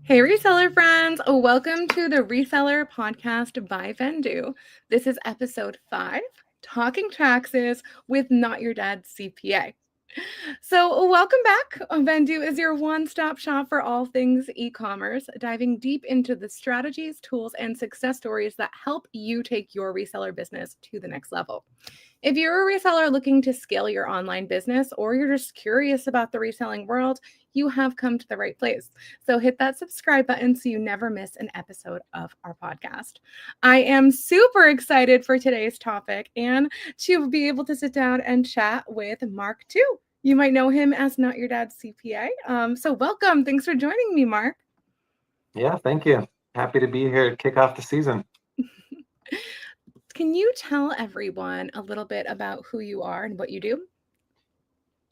Hey, reseller friends! Welcome to the Reseller Podcast by Vendoo. This is episode 5, Talking Taxes with Not Your Dad's CPA. So, welcome back. Vendoo is your one-stop shop for all things e-commerce, diving deep into the strategies, tools, and success stories that help you take your reseller business to the next level. If you're a reseller looking to scale your online business, or you're just curious about the reselling world, you have come to the right place. So hit that subscribe button so you never miss an episode of our podcast. I am super excited for today's topic and to be able to sit down and chat with Mark too. You might know him as Not Your Dad's CPA. So welcome. Thanks for joining me, Mark. Yeah, thank you. Happy to be here to kick off the season. Can you tell everyone a little bit about who you are and what you do?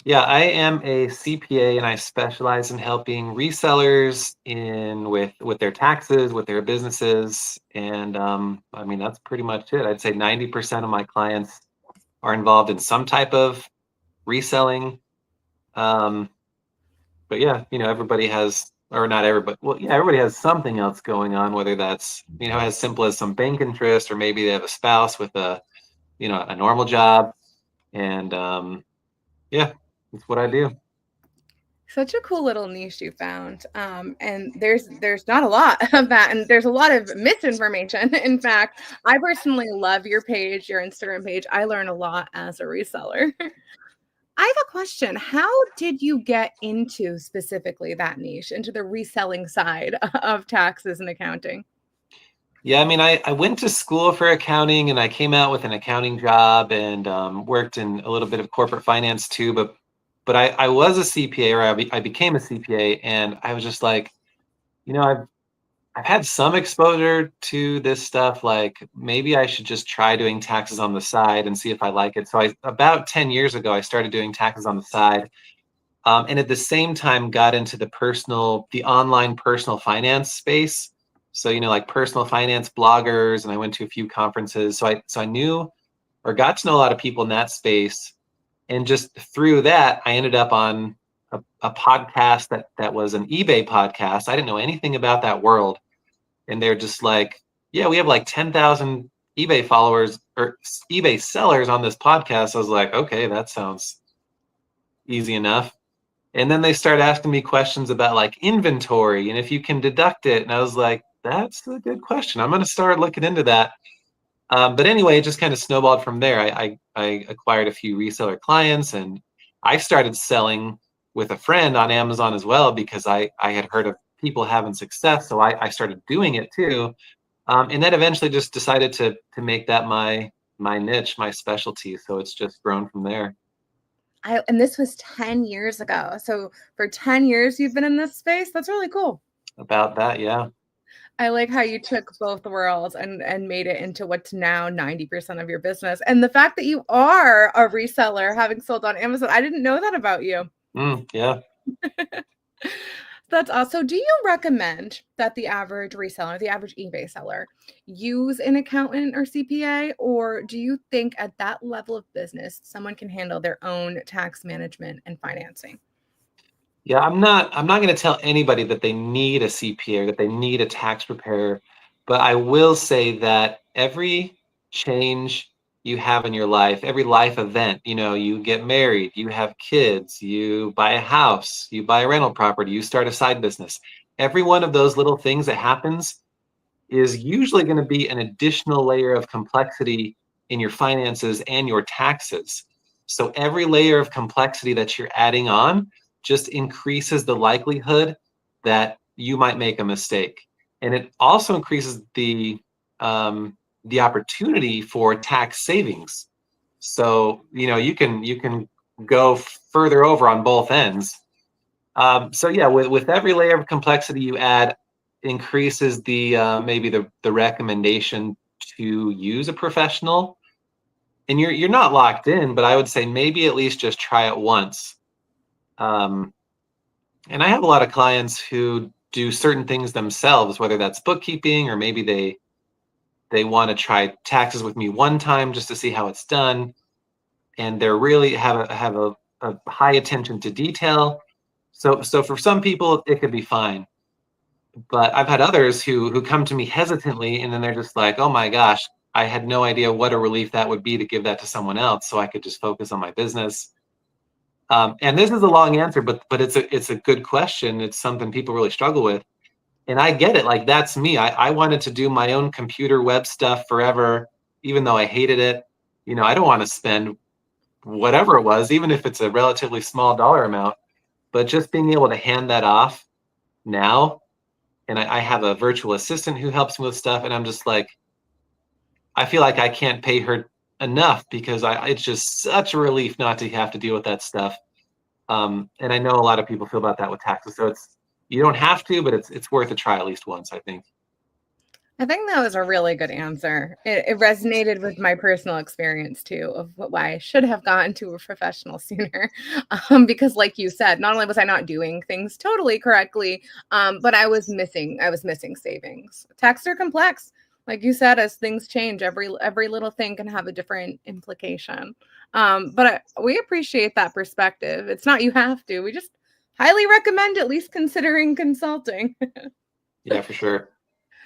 Yeah, I am a CPA and I specialize in helping resellers with their taxes, with their businesses, and that's pretty much it. I'd say 90% of my clients are involved in some type of reselling. But yeah, everybody has, or not everybody, well, yeah, everybody has something else going on, whether that's, as simple as some bank interest, or maybe they have a spouse with a normal job. And yeah, that's what I do. Such a cool little niche you found. And there's not a lot of that, and there's a lot of misinformation. In fact, I personally love your page, your Instagram page. I learn a lot as a reseller. I have a question. How did you get into specifically that niche, into the reselling side of taxes and accounting? Yeah, I went to school for accounting and I came out with an accounting job and worked in a little bit of corporate finance too. But I was a CPA, or I became a CPA, and I was just like, I've had some exposure to this stuff. Like maybe I should just try doing taxes on the side and see if I like it. So about 10 years ago, I started doing taxes on the side. And at the same time got into the online personal finance space. So, like personal finance bloggers, and I went to a few conferences. So I knew or got to know a lot of people in that space. And just through that, I ended up on a podcast that was an eBay podcast. I didn't know anything about that world. And they're just like, yeah, we have like 10,000 eBay followers or eBay sellers on this podcast. I was like, okay, that sounds easy enough. And then they start asking me questions about like inventory and if you can deduct it. And I was like, that's a good question. I'm going to start looking into that. But anyway, it just kind of snowballed from there. I acquired a few reseller clients, and I started selling with a friend on Amazon as well, because I had heard of people having success. So I started doing it too. And then eventually just decided to make that my niche, my specialty. So it's just grown from there. And this was 10 years ago. So for 10 years, you've been in this space. That's really cool. About that, yeah. I like how you took both worlds and made it into what's now 90% of your business. And the fact that you are a reseller having sold on Amazon, I didn't know that about you. Yeah. That's awesome. Do you recommend that the average reseller, the average eBay seller, use an accountant or CPA, or do you think at that level of business, someone can handle their own tax management and financing? Yeah, I'm not going to tell anybody that they need a CPA or that they need a tax preparer, but I will say that every change you have in your life, every life event, you get married, you have kids, you buy a house, you buy a rental property, you start a side business. Every one of those little things that happens is usually going to be an additional layer of complexity in your finances and your taxes. So every layer of complexity that you're adding on just increases the likelihood that you might make a mistake. And it also increases the opportunity for tax savings. So, you can go further over on both ends. So yeah, with every layer of complexity you add, increases maybe the recommendation to use a professional. And you're not locked in, but I would say maybe at least just try it once. And I have a lot of clients who do certain things themselves, whether that's bookkeeping, or maybe they want to try taxes with me one time just to see how it's done, and they're really have a high attention to detail. So for some people it could be fine. But I've had others who come to me hesitantly, and then they're just like, "Oh my gosh, I had no idea what a relief that would be to give that to someone else, so I could just focus on my business." And this is a long answer, but it's a good question. It's something people really struggle with, and I get it. Like that's me. I wanted to do my own computer web stuff forever, even though I hated it. I don't want to spend whatever it was, even if it's a relatively small dollar amount. But just being able to hand that off now, and I have a virtual assistant who helps me with stuff, and I'm just like, I feel like I can't pay her enough because it's just such a relief not to have to deal with that stuff. And I know a lot of people feel about that with taxes, so you don't have to, but it's worth a try at least once, I think. I think that was a really good answer. It resonated with my personal experience too of why I should have gone to a professional sooner. Because, like you said, not only was I not doing things totally correctly, but I was missing savings. Taxes are complex, like you said. As things change, every little thing can have a different implication. We appreciate that perspective. It's not you have to. We just highly recommend at least considering consulting. Yeah, for sure.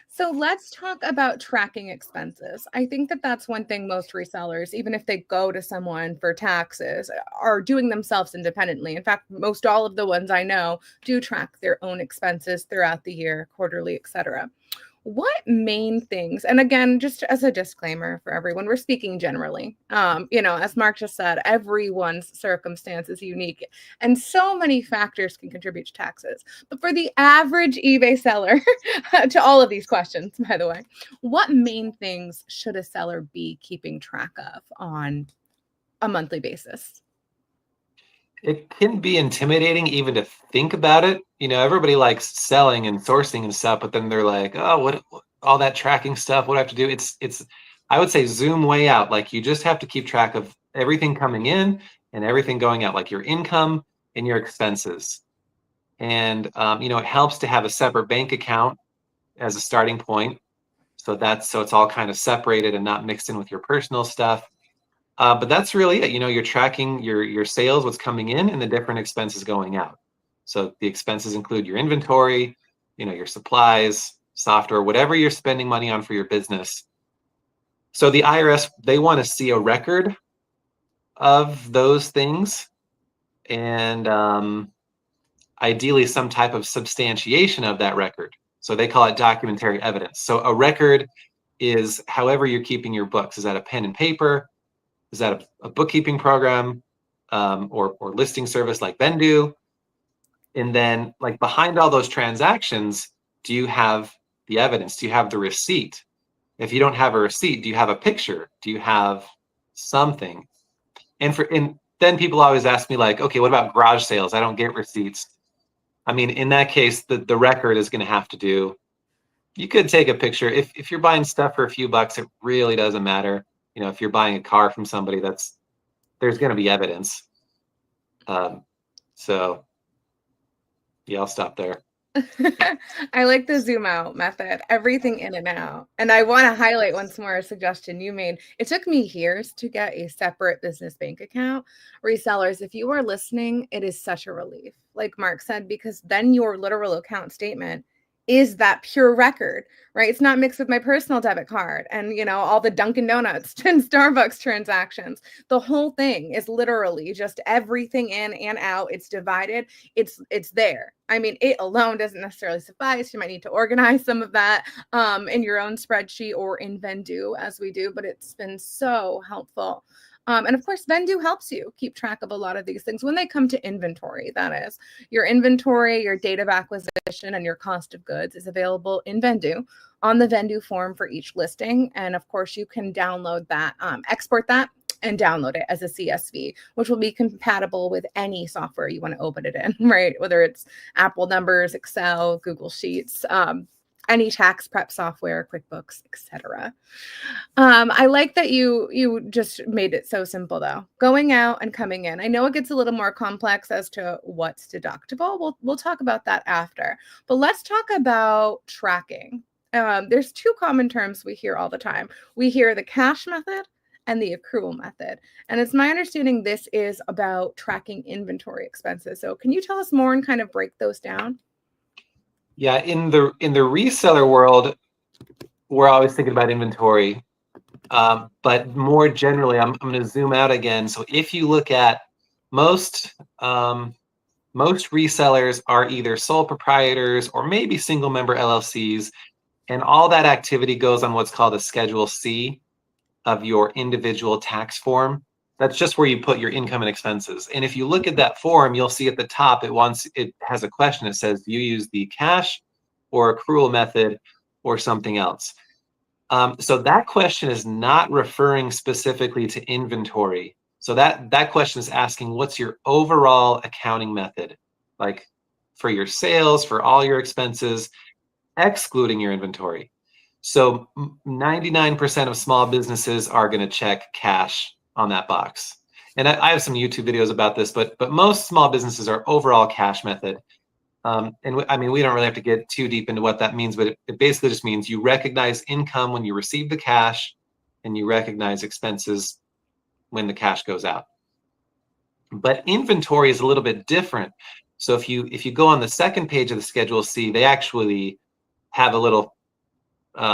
So let's talk about tracking expenses. I think that that's one thing most resellers, even if they go to someone for taxes, are doing themselves independently. In fact, most all of the ones I know do track their own expenses throughout the year, quarterly, etc. What main things, and again, just as a disclaimer for everyone, we're speaking generally. As Mark just said, everyone's circumstance is unique, and so many factors can contribute to taxes. But for the average eBay seller, to all of these questions, by the way, what main things should a seller be keeping track of on a monthly basis? It can be intimidating even to think about it. Everybody likes selling and sourcing and stuff, but then they're like, "Oh, what all that tracking stuff? What do I have to do?" It's I would say zoom way out. Like you just have to keep track of everything coming in and everything going out, like your income and your expenses. And it helps to have a separate bank account as a starting point. So it's all kind of separated and not mixed in with your personal stuff. But that's really it. You're tracking your sales, what's coming in, and the different expenses going out. So the expenses include your inventory, your supplies, software, whatever you're spending money on for your business. So the IRS, they want to see a record of those things, and ideally some type of substantiation of that record. So they call it documentary evidence. So a record is however you're keeping your books. Is that a pen and paper? Is that a bookkeeping program, or listing service like Vendoo? And then, like behind all those transactions, do you have the evidence? Do you have the receipt? If you don't have a receipt, do you have a picture? Do you have something? And then people always ask me like, okay, what about garage sales? I don't get receipts. I mean, in that case, the record is going to have to do. You could take a picture if you're buying stuff for a few bucks. It really doesn't matter. If you're buying a car from somebody, there's going to be evidence. So yeah, I'll stop there. I like the zoom out method, everything in and out. And I want to highlight once more a suggestion you made. It took me years to get a separate business bank account. Resellers, if you are listening, it is such a relief, like Mark said, because then your literal account statement is that pure record, right? It's not mixed with my personal debit card and, all the Dunkin' Donuts and Starbucks transactions. The whole thing is literally just everything in and out. It's divided. It's there. I mean, it alone doesn't necessarily suffice. You might need to organize some of that in your own spreadsheet or in Vendoo as we do, but it's been so helpful. And of course, Vendoo helps you keep track of a lot of these things when they come to inventory. That is, your inventory, your date of acquisition, and your cost of goods is available in Vendoo on the Vendoo form for each listing. And of course, you can download that, export that, and download it as a CSV, which will be compatible with any software you want to open it in, right? Whether it's Apple Numbers, Excel, Google Sheets, any tax prep software, QuickBooks, etc. I like that you just made it so simple though. Going out and coming in. I know it gets a little more complex as to what's deductible. We'll talk about that after. But let's talk about tracking. There's two common terms we hear all the time. We hear the cash method and the accrual method. And it's my understanding this is about tracking inventory expenses. So can you tell us more and kind of break those down? Yeah, in the reseller world, we're always thinking about inventory. But more generally, I'm going to zoom out again. So if you look at most most resellers are either sole proprietors or maybe single member LLCs, and all that activity goes on what's called a Schedule C of your individual tax form. That's just where you put your income and expenses. And if you look at that form, you'll see at the top it has a question. It says, do you use the cash or accrual method or something else? So that question is not referring specifically to inventory. So that question is asking, what's your overall accounting method, like for your sales, for all your expenses, excluding your inventory. So 99% of small businesses are going to check cash on that box. And I have some YouTube videos about this, but most small businesses are overall cash method. I mean, we don't really have to get too deep into what that means, but it basically just means you recognize income when you receive the cash, and you recognize expenses when the cash goes out. But inventory is a little bit different. So if you go on the second page of the Schedule C, they actually have a little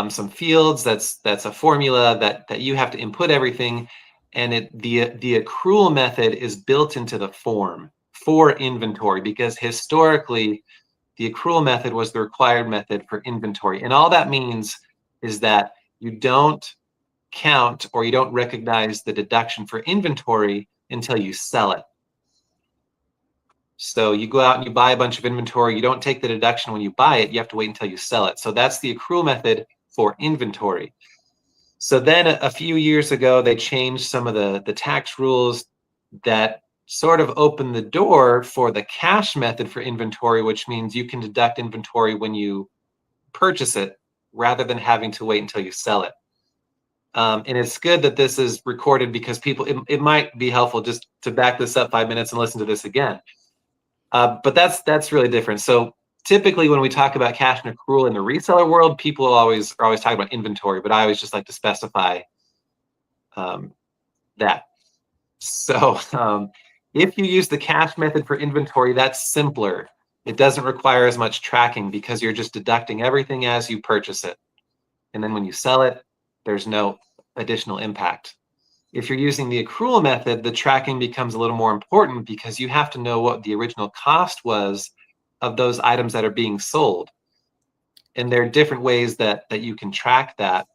some fields. That's a formula that you have to input everything, and the accrual method is built into the form for inventory, because historically the accrual method was the required method for inventory. And all that means is that you don't count or you don't recognize the deduction for inventory until you sell it. So you go out and you buy a bunch of inventory. You don't take the deduction when you buy it. You have to wait until you sell it. So that's the accrual method for inventory. So then a few years ago, they changed some of the tax rules that sort of opened the door for the cash method for inventory, which means you can deduct inventory when you purchase it rather than having to wait until you sell it. And it's good that this is recorded, because people, it might be helpful just to back this up 5 minutes and listen to this again. But that's really different. So typically when we talk about cash and accrual in the reseller world, people are always talking about inventory, but I always just like to specify that. So if you use the cash method for inventory, that's simpler. It doesn't require as much tracking, because you're just deducting everything as you purchase it. And then when you sell it, there's no additional impact. If you're using the accrual method, the tracking becomes a little more important, because you have to know what the original cost was of those items that are being sold. And there are different ways that you can track that.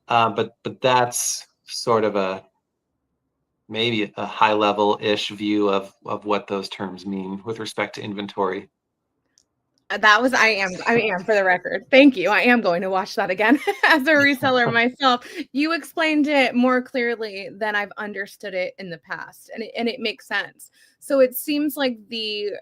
But that's sort of maybe a high level-ish view of what those terms mean with respect to inventory. I am for the record. Thank you. I am going to watch that again as a reseller myself. You explained it more clearly than I've understood it in the past, and it makes sense. So it seems like the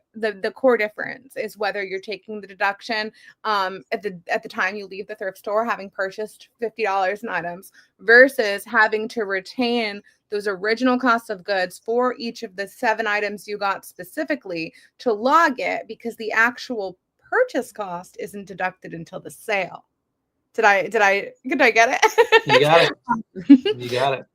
core difference is whether you're taking the deduction at the time you leave the thrift store, having purchased $50 in items, versus having to retain those original costs of goods for each of the 7 items you got specifically to log it, because the actual purchase cost isn't deducted until the sale. Did I get it? You got it. You got it.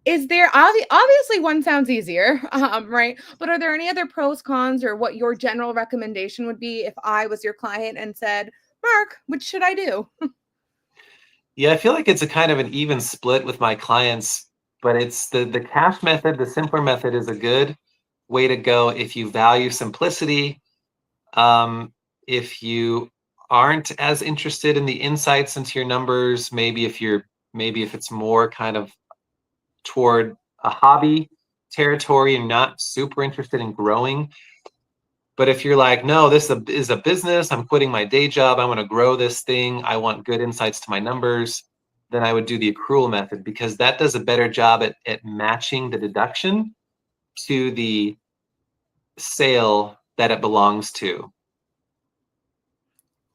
Is there obviously one sounds easier, right? But are there any other pros, cons, or what your general recommendation would be if I was your client and said, Mark, which should I do? Yeah, I feel like it's a kind of an even split with my clients, but it's the cash method, the simpler method, is a good way to go if you value simplicity. If you aren't as interested in the insights into your numbers, maybe if it's more kind of toward a hobby territory and not super interested in growing. But if you're like, no, this is a business, I'm quitting my day job, I want to grow this thing, I want good insights to my numbers, then I would do the accrual method, because that does a better job at matching the deduction to the sale that it belongs to,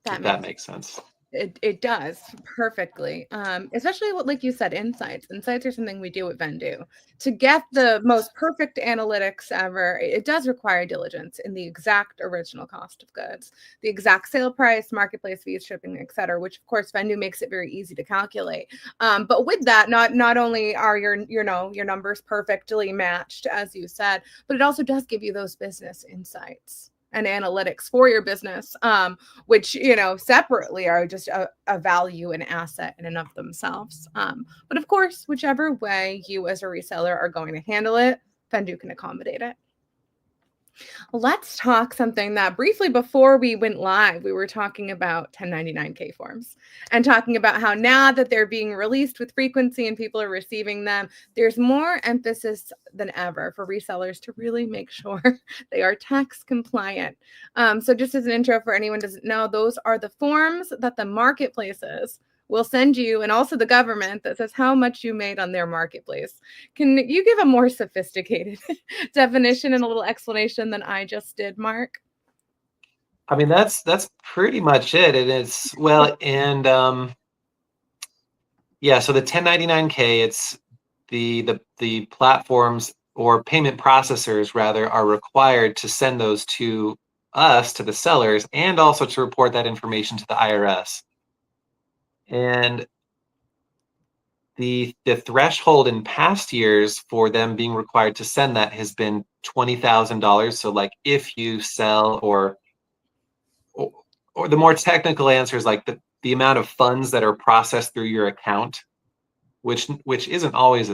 That if that makes makes sense. it does perfectly. Especially what, like you said, insights. Insights are something we do at Vendoo. To get the most perfect analytics ever, it does require diligence in the exact original cost of goods, the exact sale price, marketplace fees, shipping, etc., which of course Vendoo makes it very easy to calculate. But with that, not only are your numbers perfectly matched, as you said, but it also does give you those business insights. and analytics for your business, which, separately are just a value and asset in and of themselves. But of course, whichever way you as a reseller are going to handle it, Vendoo can accommodate it. Let's talk something that briefly before we went live, we were talking about 1099K forms and talking about how now that they're being released with frequency and people are receiving them, there's more emphasis than ever for resellers to really make sure they are tax compliant. So just as an intro for anyone who doesn't know, those are the forms that the marketplaces will send you, and also the government, that says how much you made on their marketplace. Can you give a more sophisticated definition and a little explanation than I just did, Mark? I mean, that's pretty much it. And it's, well, and yeah, so the 1099K, it's the platforms or payment processors rather are required to send those to us, to the sellers, and also to report that information to the IRS. And the threshold in past years for them being required to send that has been $20,000. So like if you sell, or the more technical answer is like the amount of funds that are processed through your account, which isn't always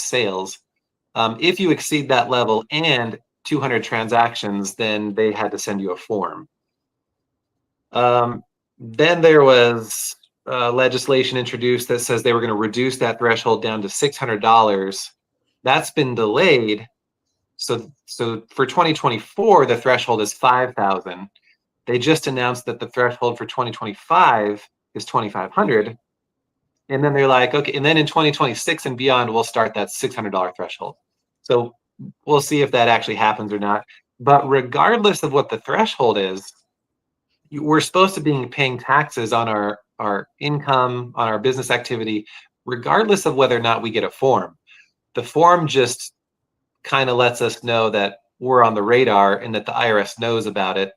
sales. If you exceed that level and 200 transactions, then they had to send you a form. Then there was legislation introduced that says they were going to reduce that threshold down to $600. That's been delayed. So for 2024, the threshold is 5,000. They just announced that the threshold for 2025 is 2,500. And then they're like, okay, and then in 2026 and beyond, we'll start that $600 threshold. So we'll see if that actually happens or not. But regardless of what the threshold is, we're supposed to be paying taxes on our income, on our business activity, regardless of whether or not we get a form. The form just kind of lets us know that we're on the radar and that the IRS knows about it,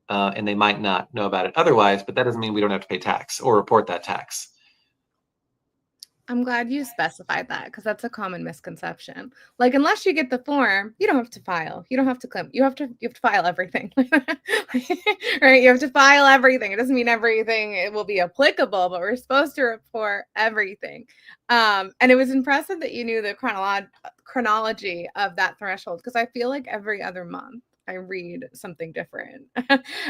and they might not know about it otherwise, but that doesn't mean we don't have to pay tax or report that tax. I'm glad you specified that, because that's a common misconception. Like, unless you get the form, you don't have to file. You don't have to claim. You have to file everything. Right? You have to file everything. It doesn't mean everything it will be applicable, but we're supposed to report everything. And it was impressive that you knew the chronology of that threshold, because I feel like every other month I read something different.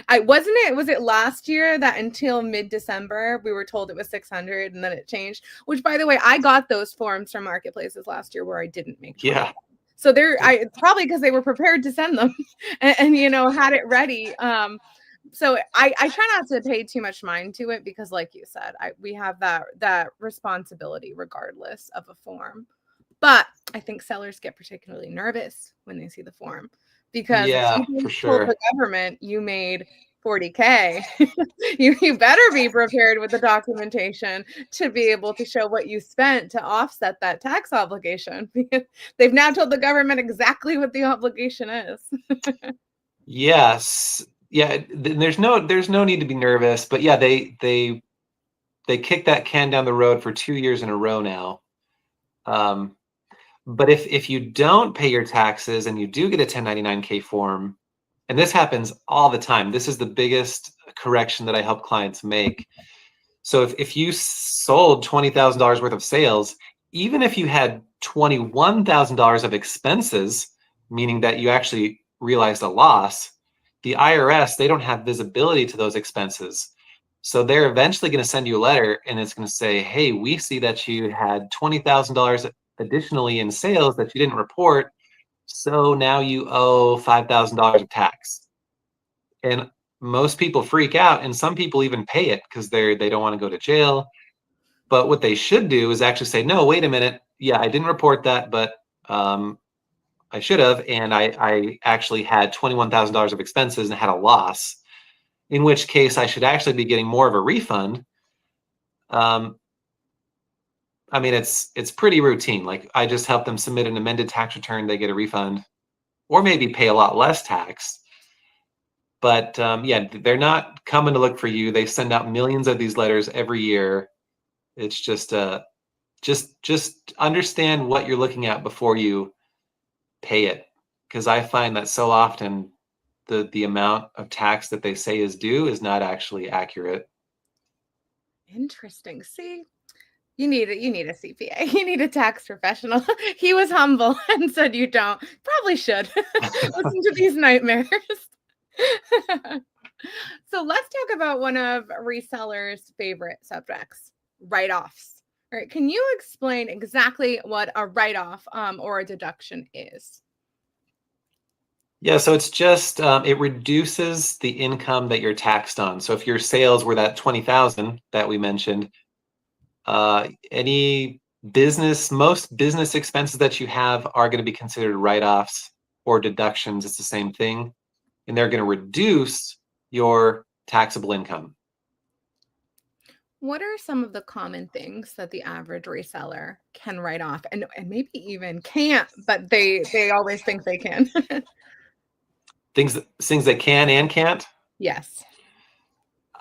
Was it last year that until mid-December we were told it was 600 and then it changed? Which, by the way, I got those forms from marketplaces last year where I didn't make 20. Yeah. So probably because they were prepared to send them and had it ready. So I try not to pay too much mind to it, because like you said, we have that responsibility regardless of a form. But I think sellers get particularly nervous when they see the form, because if Yeah, you for told sure. the government you made 40K, you better be prepared with the documentation to be able to show what you spent to offset that tax obligation, because they've now told the government exactly what the obligation is. Yes. Yeah, there's no need to be nervous, but yeah, they kicked that can down the road for 2 years in a row now. But if you don't pay your taxes and you do get a 1099K form, and this happens all the time, this is the biggest correction that I help clients make. So if you sold $20,000 worth of sales, even if you had $21,000 of expenses, meaning that you actually realized a loss, the IRS, they don't have visibility to those expenses. So they're eventually going to send you a letter and it's going to say, hey, we see that you had $20,000 additionally in sales that you didn't report. So now you owe $5,000 of tax. And most people freak out, and some people even pay it because they don't want to go to jail. But what they should do is actually say, no, wait a minute. Yeah, I didn't report that, but I should have. And I actually had $21,000 of expenses and had a loss, in which case I should actually be getting more of a refund. I mean, it's pretty routine. Like, I just help them submit an amended tax return, they get a refund, or maybe pay a lot less tax. But yeah, they're not coming to look for you. They send out millions of these letters every year. It's just understand what you're looking at before you pay it. because I find that so often the amount of tax that they say is due is not actually accurate. Interesting. See, you need a CPA. You need a tax professional. He was humble and said you don't. Probably should listen to these nightmares. So let's talk about one of resellers' favorite subjects, write-offs. All right, can you explain exactly what a write-off or a deduction is? Yeah, so it's just it reduces the income that you're taxed on. So if your sales were that 20,000 that we mentioned, any most business expenses that you have are going to be considered write-offs or deductions. It's the same thing, and they're going to reduce your taxable income. What are some of the common things that the average reseller can write off and maybe even can't, but they always think they can? Things that can and can't. Yes.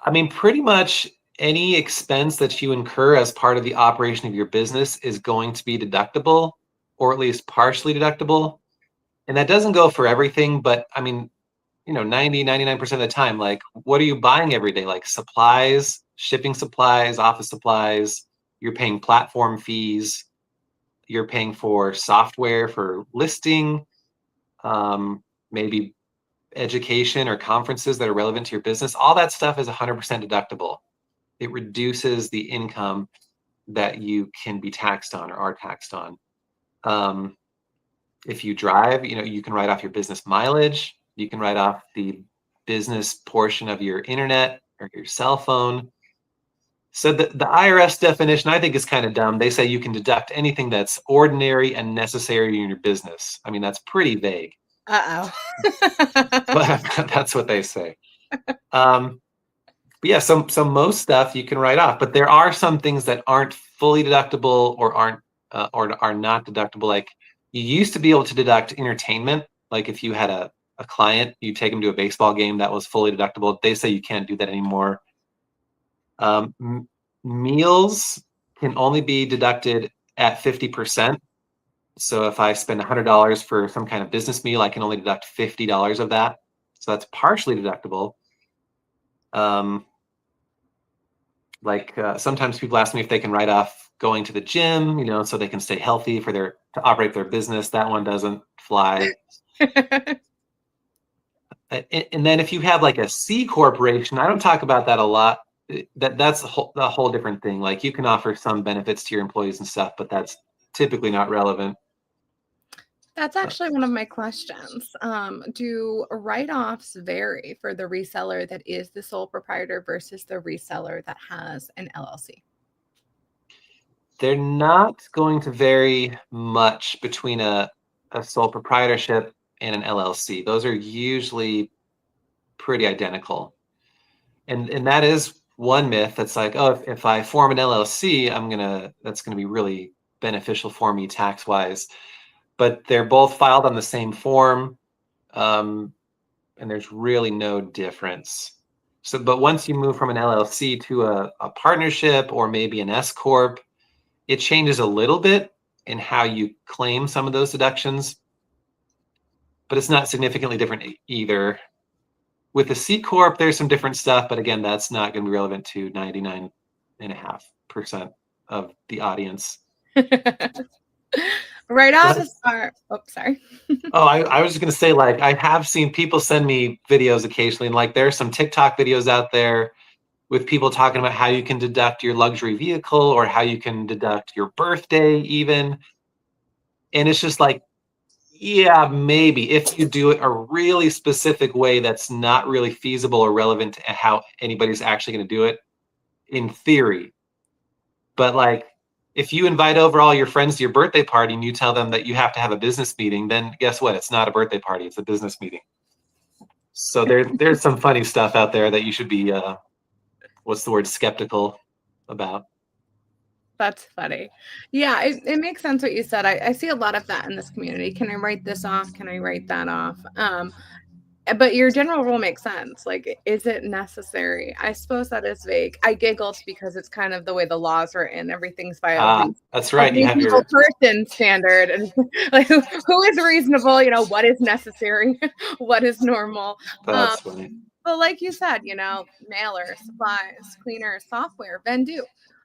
I mean, pretty much any expense that you incur as part of the operation of your business is going to be deductible, or at least partially deductible. And that doesn't go for everything, but I mean, 99% of the time, like, what are you buying every day? Like supplies, shipping supplies, office supplies, you're paying platform fees, you're paying for software for listing, maybe education or conferences that are relevant to your business. All that stuff is 100% deductible. It reduces the income that you can be taxed on or are taxed on. If you drive, you can write off your business mileage. You can write off the business portion of your internet or your cell phone. So the IRS definition, I think, is kind of dumb. They say you can deduct anything that's ordinary and necessary in your business. I mean, that's pretty vague, Uh-oh. but that's what they say. But yeah, so most stuff you can write off, but there are some things that aren't fully deductible or aren't or are not deductible. Like you used to be able to deduct entertainment. Like if you had a client, you take them to a baseball game that was fully deductible. They say you can't do that anymore. Meals can only be deducted at 50%. So if I spend $100 for some kind of business meal, I can only deduct $50 of that. So that's partially deductible. Sometimes people ask me if they can write off going to the gym, so they can stay healthy to operate their business. That one doesn't fly. And then if you have like a C corporation, I don't talk about that a lot. That's a whole different thing. Like you can offer some benefits to your employees and stuff, but that's typically not relevant. That's actually one of my questions. Do write-offs vary for the reseller that is the sole proprietor versus the reseller that has an LLC? They're not going to vary much between a sole proprietorship and an LLC. Those are usually pretty identical. And that is one myth that's like, oh, if I form an LLC, that's gonna be really beneficial for me tax wise. But they're both filed on the same form, and there's really no difference. So, but once you move from an LLC to a partnership or maybe an S corp, it changes a little bit in how you claim some of those deductions, but it's not significantly different either. With the C corp, there's some different stuff, but again, that's not going to be relevant to 99.5% of the audience. Write-offs are, oh, sorry. Oh, I was just going to say, like, I have seen people send me videos occasionally, and like there's some TikTok videos out there with people talking about how you can deduct your luxury vehicle or how you can deduct your birthday even. And it's just like, yeah, maybe if you do it a really specific way that's not really feasible or relevant to how anybody's actually going to do it in theory. But like, if you invite over all your friends to your birthday party and you tell them that you have to have a business meeting, then guess what? It's not a birthday party, it's a business meeting. So there's some funny stuff out there that you should be what's the word, skeptical about. That's funny. Yeah, it makes sense what you said. I see a lot of that in this community. Can I write this off? Can I write that off? But your general rule makes sense. Like, is it necessary? I suppose that is vague. I giggled because it's kind of the way the laws are written. Everything's by That's a right. You have reasonable your, person standard, and like who is reasonable? You know, what is necessary, what is normal. Um, that's funny. but like you said, you know, mailer, supplies, cleaner, software, Vendoo.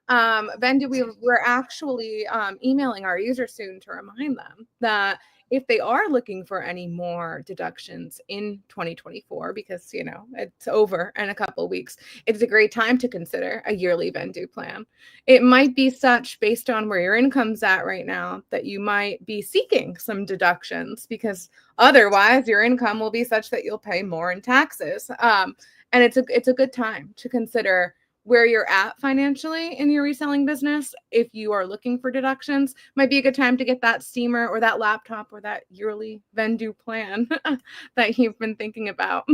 Vendoo, we're actually emailing our users soon to remind them that if they are looking for any more deductions in 2024, because you know it's over in a couple of weeks, it's a great time to consider a yearly Vendoo plan. It might be such, based on where your income's at right now, that you might be seeking some deductions because otherwise your income will be such that you'll pay more in taxes. And it's a good time to consider where you're at financially in your reselling business. If you are looking for deductions, might be a good time to get that steamer or that laptop or that yearly Vendoo plan that you've been thinking about.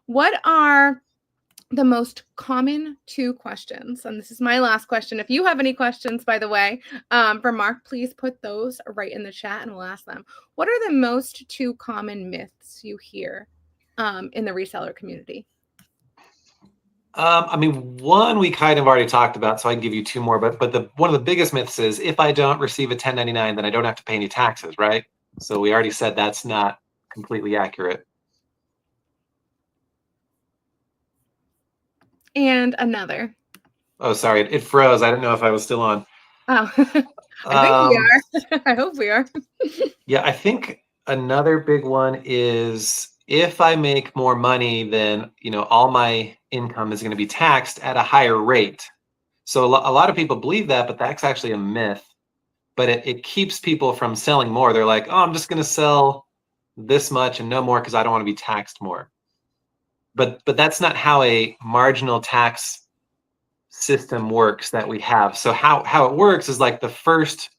What are the most common two questions? And this is my last question. If you have any questions, by the way, for Mark, please put those right in the chat and we'll ask them. What are the most two common myths you hear in the reseller community? I mean, one we kind of already talked about, so I can give you two more. But one of the biggest myths is if I don't receive a 1099, then I don't have to pay any taxes, right? So we already said that's not completely accurate. And another. Oh, sorry, it froze. I didn't know if I was still on. Oh, I think we are. I hope we are. Yeah, I think another big one is if I make more money, then all my income is going to be taxed at a higher rate. So a lot of people believe that, but that's actually a myth. But it keeps people from selling more. They're like, oh, I'm just going to sell this much and no more because I don't want to be taxed more. But that's not how a marginal tax system works that we have. So how it works is like the first,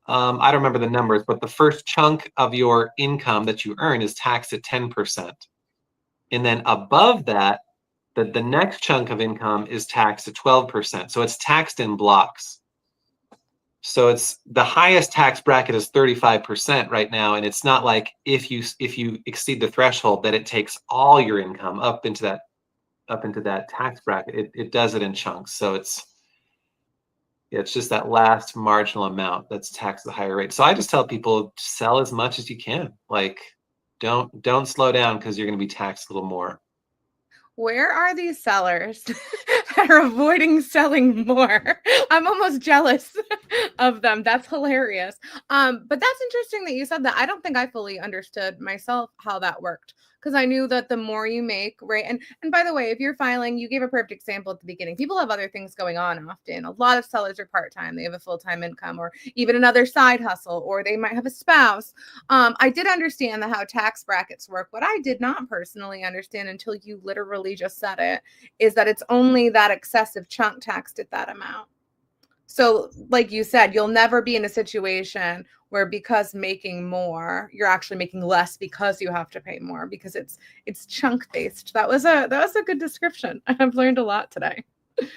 I don't remember the numbers, but the first chunk of your income that you earn is taxed at 10%. And then above that, the next chunk of income is taxed at 12%. So it's taxed in blocks. So it's the highest tax bracket is 35% right now, and it's not like if you exceed the threshold that it takes all your income up into that tax bracket. It does it in chunks. So it's just that last marginal amount that's taxed at the higher rate. So I just tell people sell as much as you can. Like don't slow down because you're going to be taxed a little more. Where are these sellers that are avoiding selling more? I'm almost jealous of them. That's hilarious. But that's interesting that you said that. I don't think I fully understood myself how that worked because I knew that the more you make, right? And by the way, if you're filing, you gave a perfect example at the beginning. People have other things going on often. A lot of sellers are part-time. They have a full-time income or even another side hustle, or they might have a spouse. I did understand how tax brackets work. What I did not personally understand until you literally just said it is that it's only that excessive chunk taxed at that amount. So, like you said, you'll never be in a situation where because making more, you're actually making less because you have to pay more because it's chunk based. That was a good description. I've learned a lot today. Yep.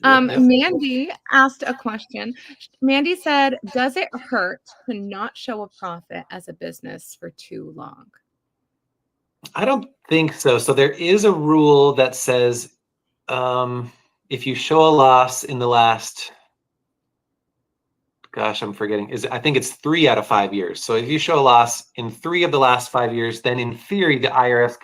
Mandy asked a question. Mandy said, "Does it hurt to not show a profit as a business for too long?" I don't think so. So there is a rule that says if you show a loss in the last, gosh, I'm forgetting, I think it's 3 out of 5 years. So if you show a loss in 3 of the last 5 years, then in theory the IRS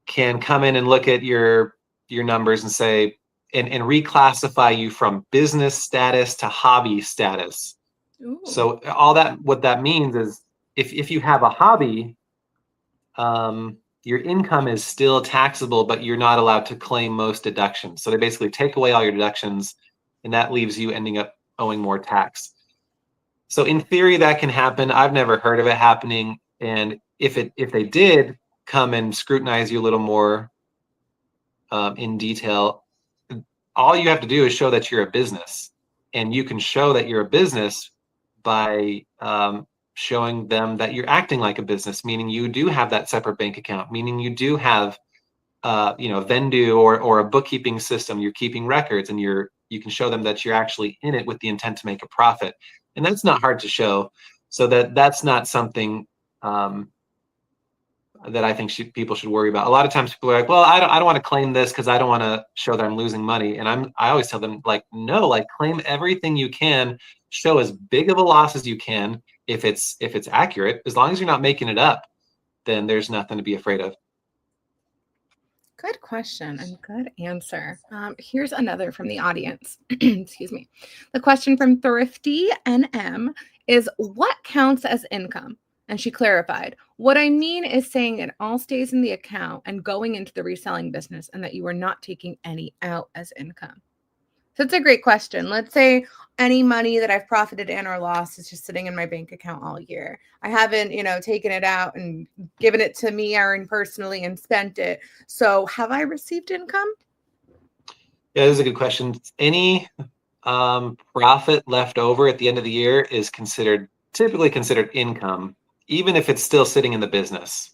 can come in and look at your numbers and say and reclassify you from business status to hobby status. Ooh. So what that means is if you have a hobby, your income is still taxable, but you're not allowed to claim most deductions. So they basically take away all your deductions, and that leaves you ending up owing more tax. So in theory, that can happen. I've never heard of it happening. And if they did come and scrutinize you a little more in detail, all you have to do is show that you're a business, and you can show that you're a business by showing them that you're acting like a business, meaning you do have that separate bank account, meaning you do have Vendoo or a bookkeeping system. You're keeping records, and you can show them that you're actually in it with the intent to make a profit, and that's not hard to show. So that's not something that I think people should worry about. A lot of times people are like, well, I don't want to claim this because I don't want to show that I'm losing money. And I always tell them, like, no, like, claim everything you can, show as big of a loss as you can. If it's accurate, as long as you're not making it up, then there's nothing to be afraid of. Good question and good answer. Here's another from the audience. Excuse me. The question from Thrifty NM is, what counts as income? And she clarified, what I mean is saying it all stays in the account and going into the reselling business, and that you are not taking any out as income. So it's a great question. Let's say any money that I've profited in or lost is just sitting in my bank account all year. I haven't, taken it out and given it to me or personally and spent it. So have I received income? Yeah, this is a good question. Any profit left over at the end of the year is typically considered income, even if it's still sitting in the business.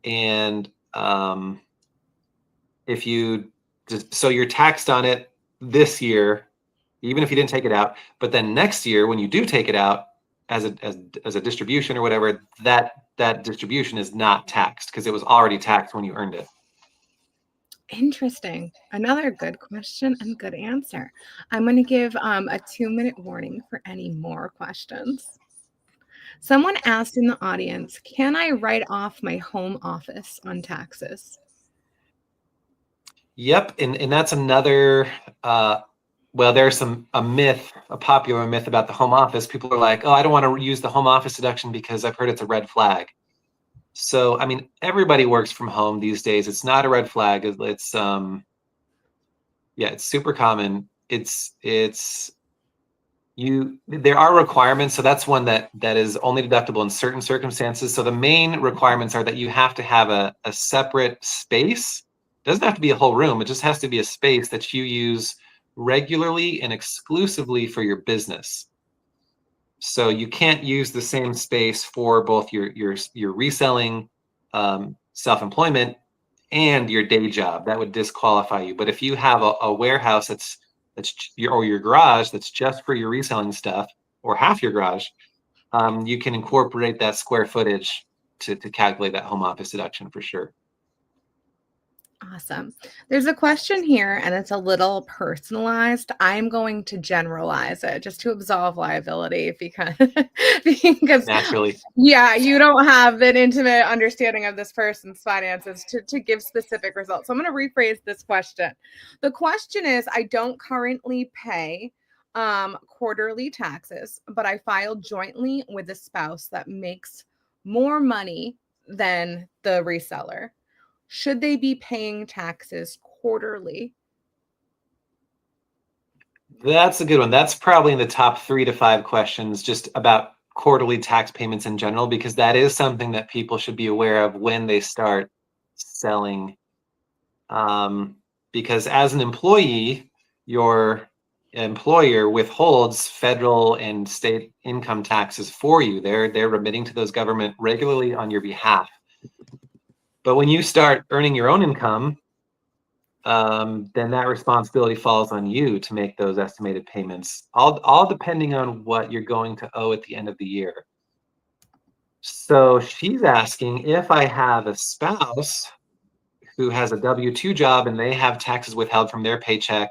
And so you're taxed on it this year, even if you didn't take it out. But then next year, when you do take it out as a distribution or whatever, that distribution is not taxed because it was already taxed when you earned it. Interesting. Another good question and good answer. I'm going to give a 2-minute warning for any more questions. Someone asked in the audience, can I write off my home office on taxes? Yep, and that's another. Well, there's a popular myth about the home office. People are like, oh, I don't want to use the home office deduction because I've heard it's a red flag. So, I mean, everybody works from home these days. It's not a red flag. It's super common. There are requirements. So that's one that is only deductible in certain circumstances. So the main requirements are that you have to have a separate space. It doesn't have to be a whole room. It just has to be a space that you use regularly and exclusively for your business. So you can't use the same space for both your reselling, self-employment, and your day job. That would disqualify you. But if you have a warehouse or your garage that's just for your reselling stuff, or half your garage, you can incorporate that square footage to calculate that home office deduction for sure. Awesome. There's a question here, and it's a little personalized. I'm going to generalize it just to absolve liability because Naturally. yeah, you don't have an intimate understanding of this person's finances to give specific results. So I'm going to rephrase this question. The question is, I don't currently pay quarterly taxes, but I filed jointly with a spouse that makes more money than the reseller. Should they be paying taxes quarterly? That's a good one. That's probably in the top 3 to 5 questions just about quarterly tax payments in general, because that is something that people should be aware of when they start selling. Because as an employee, your employer withholds federal and state income taxes for you. They're remitting to those government regularly on your behalf. But when you start earning your own income, then that responsibility falls on you to make those estimated payments, all depending on what you're going to owe at the end of the year. So she's asking, if I have a spouse who has a W-2 job and they have taxes withheld from their paycheck,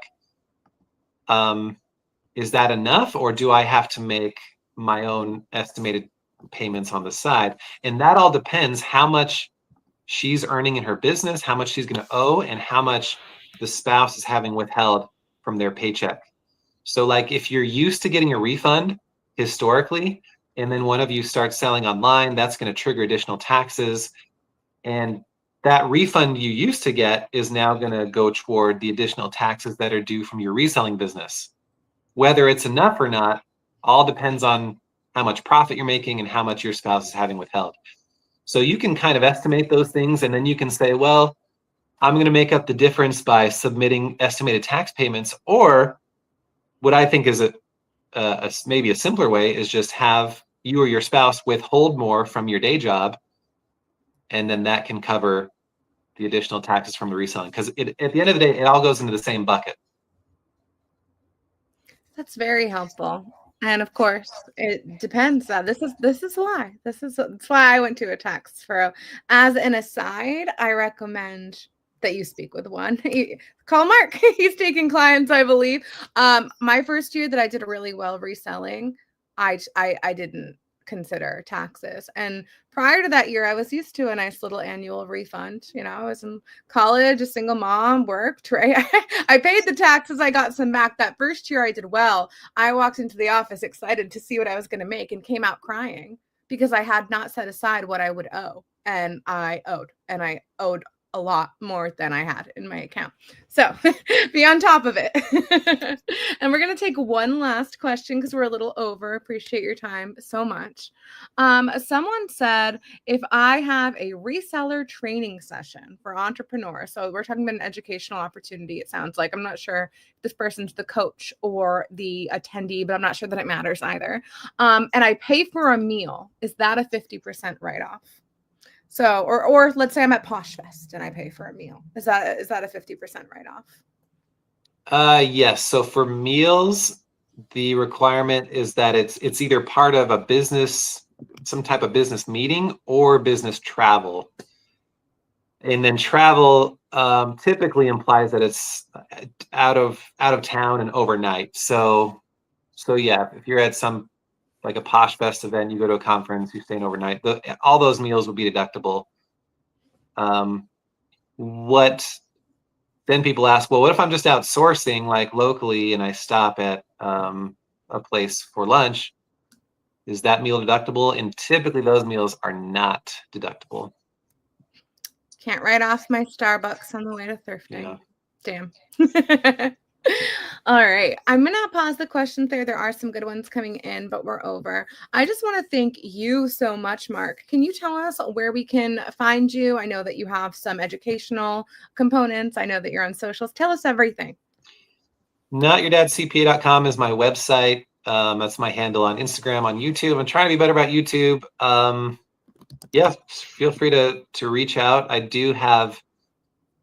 is that enough, or do I have to make my own estimated payments on the side? And that all depends how much she's earning in her business, how much she's going to owe, and how much the spouse is having withheld from their paycheck. So like if you're used to getting a refund historically, and then one of you starts selling online, that's going to trigger additional taxes. And that refund you used to get is now going to go toward the additional taxes that are due from your reselling business. Whether it's enough or not, all depends on how much profit you're making and how much your spouse is having withheld. So you can kind of estimate those things, and then you can say, well, I'm going to make up the difference by submitting estimated tax payments. Or what I think is maybe a simpler way is just have you or your spouse withhold more from your day job, and then that can cover the additional taxes from the reselling. Because at the end of the day, it all goes into the same bucket. That's very helpful. And of course, it depends. This is why. That's why I went to a tax pro. As an aside, I recommend that you speak with one. Call Mark. He's taking clients, I believe. My first year that I did really well reselling, I didn't consider taxes. And prior to that year, I was used to a nice little annual refund. I was in college, a single mom, worked, right? I paid the taxes, I got some back. That first year I did well. I walked into the office excited to see what I was going to make and came out crying because I had not set aside what I would owe. And I owed a lot more than I had in my account. So be on top of it. And we're going to take one last question because we're a little over. Appreciate your time so much. Someone said, if I have a reseller training session for entrepreneurs, so we're talking about an educational opportunity, it sounds like. I'm not sure if this person's the coach or the attendee, but I'm not sure that it matters either. And I pay for a meal, is that a 50% write-off? So, or let's say I'm at Posh Fest and I pay for a meal. Is that a 50% write-off? Yes. So for meals, the requirement is that it's either part of a business, some type of business meeting, or business travel. And then travel typically implies that it's out of town and overnight. So yeah, if you're at some like a Posh Fest event, you go to a conference, you stay overnight, all those meals would be deductible. What then people ask, well, what if I'm just outsourcing like locally and I stop at a place for lunch? Is that meal deductible? And typically those meals are not deductible. Can't write off my Starbucks on the way to thrifting. Yeah. Damn. All right. I'm going to pause the questions there. There are some good ones coming in, but we're over. I just want to thank you so much, Mark. Can you tell us where we can find you? I know that you have some educational components. I know that you're on socials. Tell us everything. NotYourDadCPA.com is my website. That's my handle on Instagram, on YouTube. I'm trying to be better about YouTube. Yeah, feel free to reach out. I do have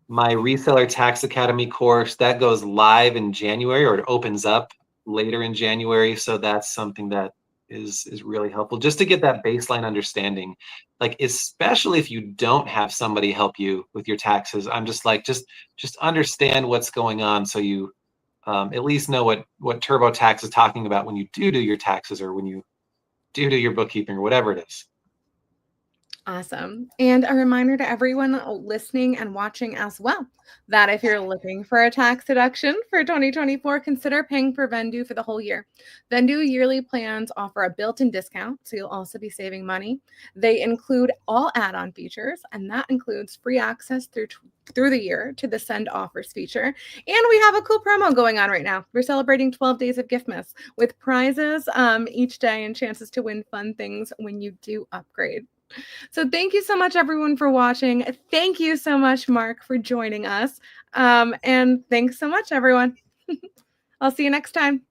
my Reseller Tax Academy course that goes live in January, or it opens up later in January. So that's something that is really helpful just to get that baseline understanding. Like, especially if you don't have somebody help you with your taxes, I'm just like, just understand what's going on, so you at least know what TurboTax is talking about when you do your taxes, or when you do your bookkeeping, or whatever it is. Awesome. And a reminder to everyone listening and watching as well, that if you're looking for a tax deduction for 2024, consider paying for Vendoo for the whole year. Vendoo yearly plans offer a built-in discount, so you'll also be saving money. They include all add-on features, and that includes free access through the year to the Send Offers feature. And we have a cool promo going on right now. We're celebrating 12 days of Giftmas with prizes each day and chances to win fun things when you do upgrade. So thank you so much, everyone, for watching. Thank you so much, Mark, for joining us. And thanks so much, everyone. I'll see you next time.